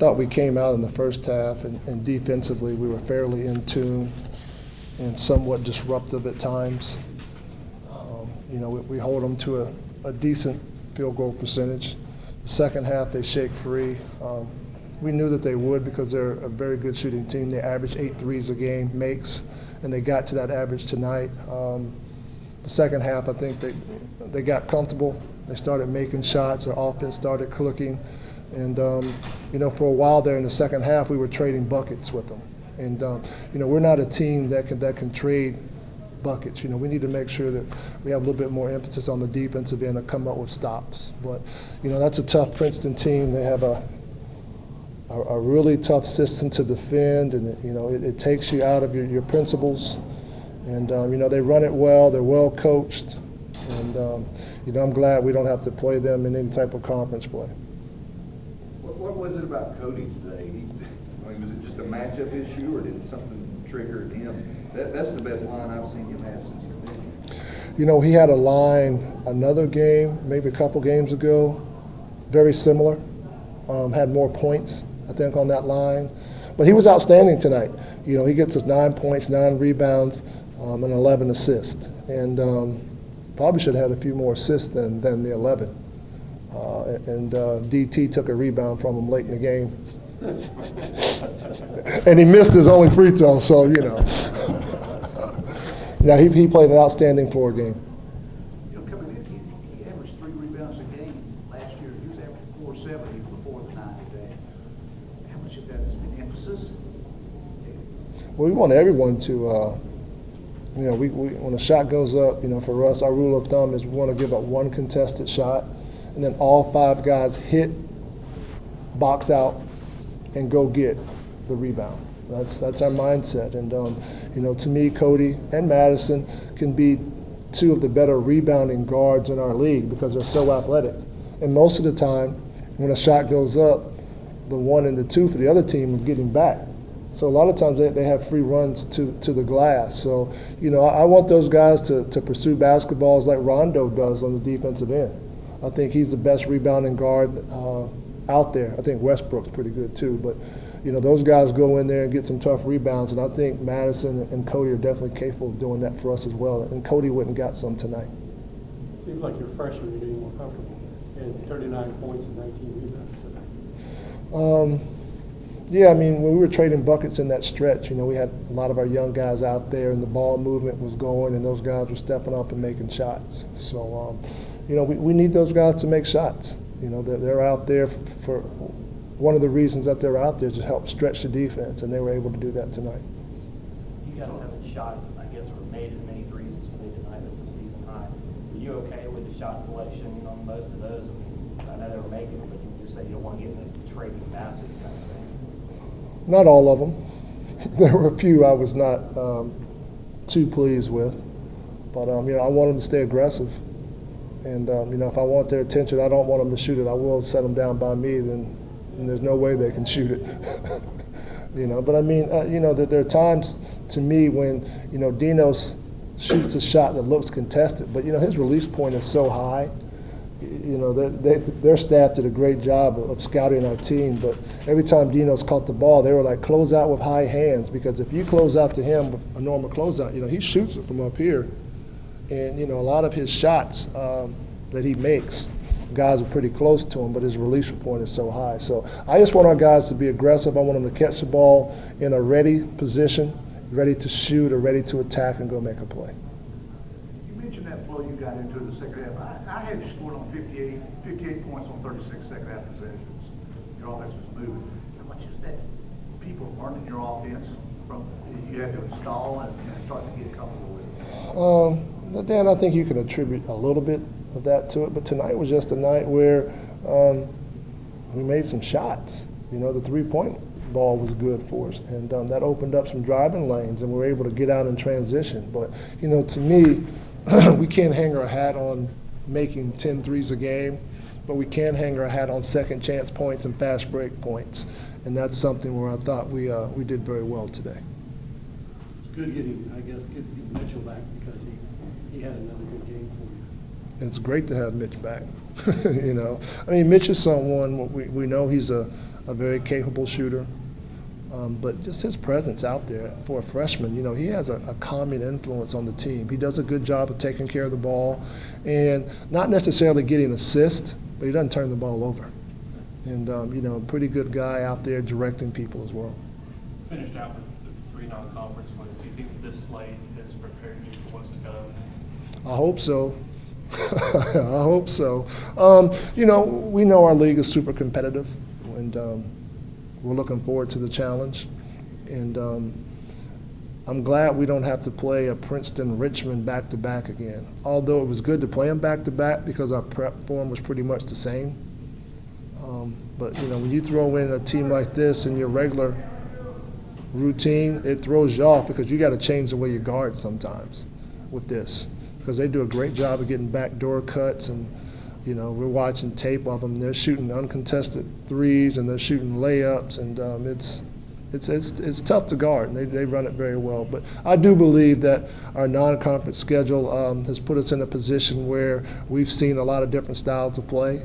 thought we came out in the first half, and defensively we were fairly in tune and somewhat disruptive at times. We hold them to a decent field goal percentage. The second half, they shake free. We knew that they would because they're a very good shooting team. They average 8 threes a game, makes, and they got to that average tonight. The second half, I think they got comfortable. They started making shots. Their offense started clicking. And, for a while there in the second half, we were trading buckets with them. And, we're not a team that can trade buckets. We need to make sure that we have a little bit more emphasis on the defensive end to come up with stops. But, that's a tough Princeton team. They have a really tough system to defend, and, it takes you out of your principles. And, they run it well. They're well coached. And, I'm glad we don't have to play them in any type of conference play. What was it about Cody today? Was it just a matchup issue, or did something trigger him? That's the best line I've seen him have since he's been here. He had a line another game, maybe a couple games ago, very similar. Had more points, I think, on that line. But he was outstanding tonight. He gets us 9 points, 9 rebounds, and 11 assists. And probably should have had a few more assists than the 11. And DT took a rebound from him late in the game. And he missed his only free throw, so, Yeah, he played an outstanding floor game. Coming in, he averaged 3 rebounds a game last year. He was averaging 4.7 before the night today. How much of that has been emphasis? Well, we want everyone to, we when a shot goes up, for us, our rule of thumb is we want to give up 1 contested shot, and then all 5 guys hit, box out, and go get the rebound. That's our mindset. And, to me, Cody and Madison can be 2 of the better rebounding guards in our league because they're so athletic. And most of the time, when a shot goes up, the 1 and the 2 for the other team is getting back. So a lot of times they have free runs to the glass. So, I want those guys to pursue basketballs like Rondo does on the defensive end. I think he's the best rebounding guard out there. I think Westbrook's pretty good too. But, those guys go in there and get some tough rebounds. And I think Madison and Cody are definitely capable of doing that for us as well. And Cody went and got some tonight. Seems like you're freshmen, you're getting more comfortable. And 39 points and 19 rebounds tonight. Yeah, when we were trading buckets in that stretch, we had a lot of our young guys out there, and the ball movement was going, and those guys were stepping up and making shots. So, we need those guys to make shots. They're out there for one of the reasons that they're out there is to help stretch the defense, and they were able to do that tonight. You guys haven't shot, I guess, or made as many threes as you did tonight. That's a season high. Were you okay with the shot selection on most of those? I know they were making them, but you just say you don't want to get in the trading baskets kind of thing. Not all of them. There were a few I was not too pleased with. But, I want them to stay aggressive. And, if I want their attention, I don't want them to shoot it. I will set them down by me, then there's no way they can shoot it. But, there are times to me when, Dinos shoots a shot that looks contested. But, his release point is so high. Their staff did a great job of scouting our team, but every time Dino's caught the ball, they were like, close out with high hands, because if you close out to him with a normal closeout, he shoots it from up here. And, a lot of his shots that he makes, guys are pretty close to him, but his release point is so high. So I just want our guys to be aggressive. I want them to catch the ball in a ready position, ready to shoot or ready to attack and go make a play. You mentioned that flow you got into the second half. I had you scored on 58 points on 36 second half possessions. Your offense was moving. How much is that people learning your offense from you had to install and start to get comfortable with it? Dan, I think you can attribute a little bit of that to it, but tonight was just a night where we made some shots. The three-point ball was good for us, and that opened up some driving lanes, and we were able to get out in transition. But, to me, we can't hang our hat on making 10 threes a game, but we can hang our hat on second chance points and fast break points, and that's something where I thought we did very well today. It's good getting Mitchell back because he had another good game for you. It's great to have Mitch back. Mitch is someone, we know he's a a very capable shooter. But just his presence out there for a freshman, you know, he has a calming influence on the team. He does a good job of taking care of the ball and not necessarily getting assists, but he doesn't turn the ball over. And, you know, a pretty good guy out there directing people as well. Finished out with the 3 non-conference wins. Do you think this slate has prepared you for what's to come? I hope so. I hope so. You know, we know our league is super competitive, and we're looking forward to the challenge. And I'm glad we don't have to play a Princeton, Richmond back-to-back again. Although it was good to play them back-to-back because our prep form was pretty much the same. But, you know, when you throw in a team like this in your regular routine, it throws you off because you got to change the way you guard sometimes with this, because they do a great job of getting backdoor cuts, and you know, we're watching tape of them. They're shooting uncontested threes and they're shooting layups, and it's tough to guard, and they run it very well. But I do believe that our non-conference schedule has put us in a position where we've seen a lot of different styles of play.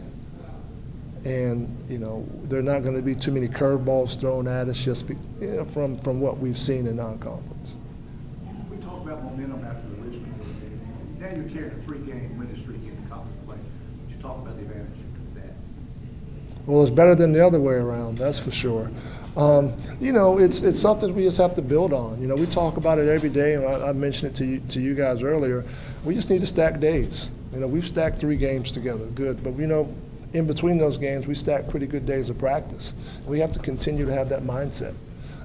And, you know, there are not going to be too many curveballs thrown at us just from what we've seen in non-conference. We talked about momentum after the Richmond game. Now you're carrying a 3-game winning streak in conference play. Would you talk about the advantage of that? Well, it's better than the other way around, that's for sure. You know, it's something we just have to build on. You know, we talk about it every day, and I mentioned it to you guys earlier. We just need to stack days. You know, we've stacked 3 games together, good. But, you know, in between those games, we stack pretty good days of practice. We have to continue to have that mindset.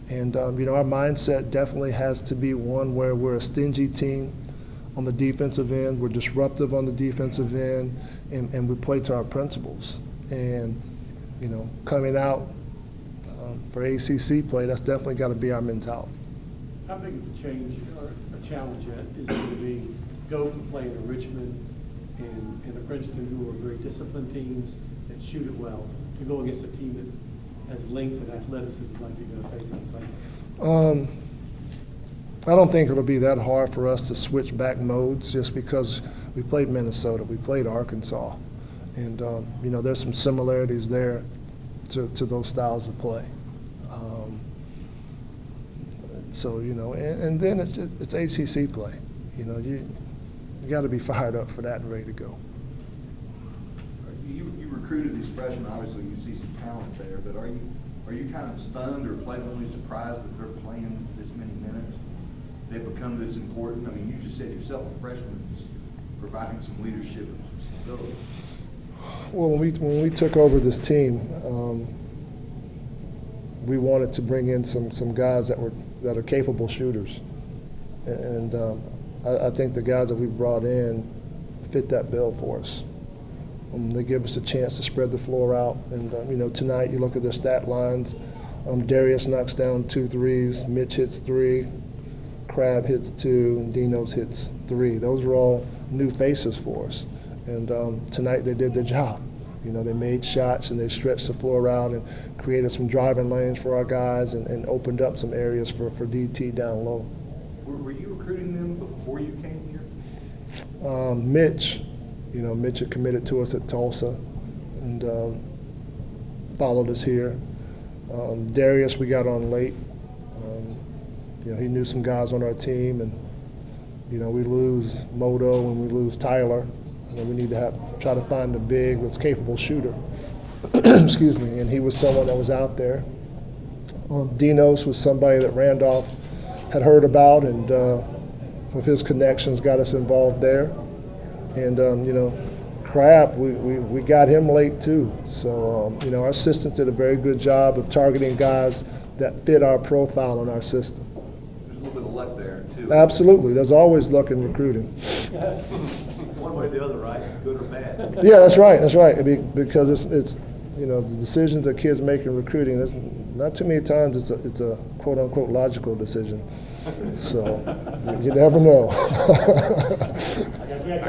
And, you know, our mindset definitely has to be one where we're a stingy team on the defensive end, we're disruptive on the defensive end, and we play to our principles. And, you know, coming out for ACC play, that's definitely got to be our mentality. How big of a change or a challenge is it going to be go from playing a Richmond and a Princeton, who are very disciplined teams that shoot it well, to go against a team that has length and athleticism like you're going to face that side? I don't think it'll be that hard for us to switch back modes, just because we played Minnesota, we played Arkansas, and you know, there's some similarities there to those styles of play. So, you know, and then it's ACC play. You know, you got to be fired up for that and ready to go. You recruited these freshmen. Obviously, you see some talent there, but are you kind of stunned or pleasantly surprised that they're playing this many minutes? They've become this important. I mean, you just said yourself, a freshman is providing some leadership and some stability. Well, when we took over this team, we wanted to bring in some guys that are capable shooters, and I think the guys that we brought in fit that bill for us. They give us a chance to spread the floor out, and you know, tonight you look at their stat lines. Darius knocks down 2 threes, Mitch hits 3, Crab hits 2, and Dinos hits 3. Those are all new faces for us, and tonight they did their job. You know, they made shots and they stretched the floor out and created some driving lanes for our guys, and opened up some areas for DT down low. Were you recruiting them before you came here? Mitch, you know, Mitch had committed to us at Tulsa and followed us here. Darius, we got on late. You know, he knew some guys on our team, and you know, we lose Moto and we lose Tyler. And we need to try to find a big that's capable shooter. Excuse me. And he was someone that was out there. Dinos was somebody that Randolph had heard about, and with his connections got us involved there. And you know, Crab, we got him late too. So you know, our assistants did a very good job of targeting guys that fit our profile and our system. There's a little bit of luck there too. Absolutely. There's always luck in recruiting. One way or the other, right? Good or bad? Yeah, that's right. That's right. Because it's you know, the decisions that kids make in recruiting, there's not too many times it's a quote unquote logical decision. So you never know. I guess we have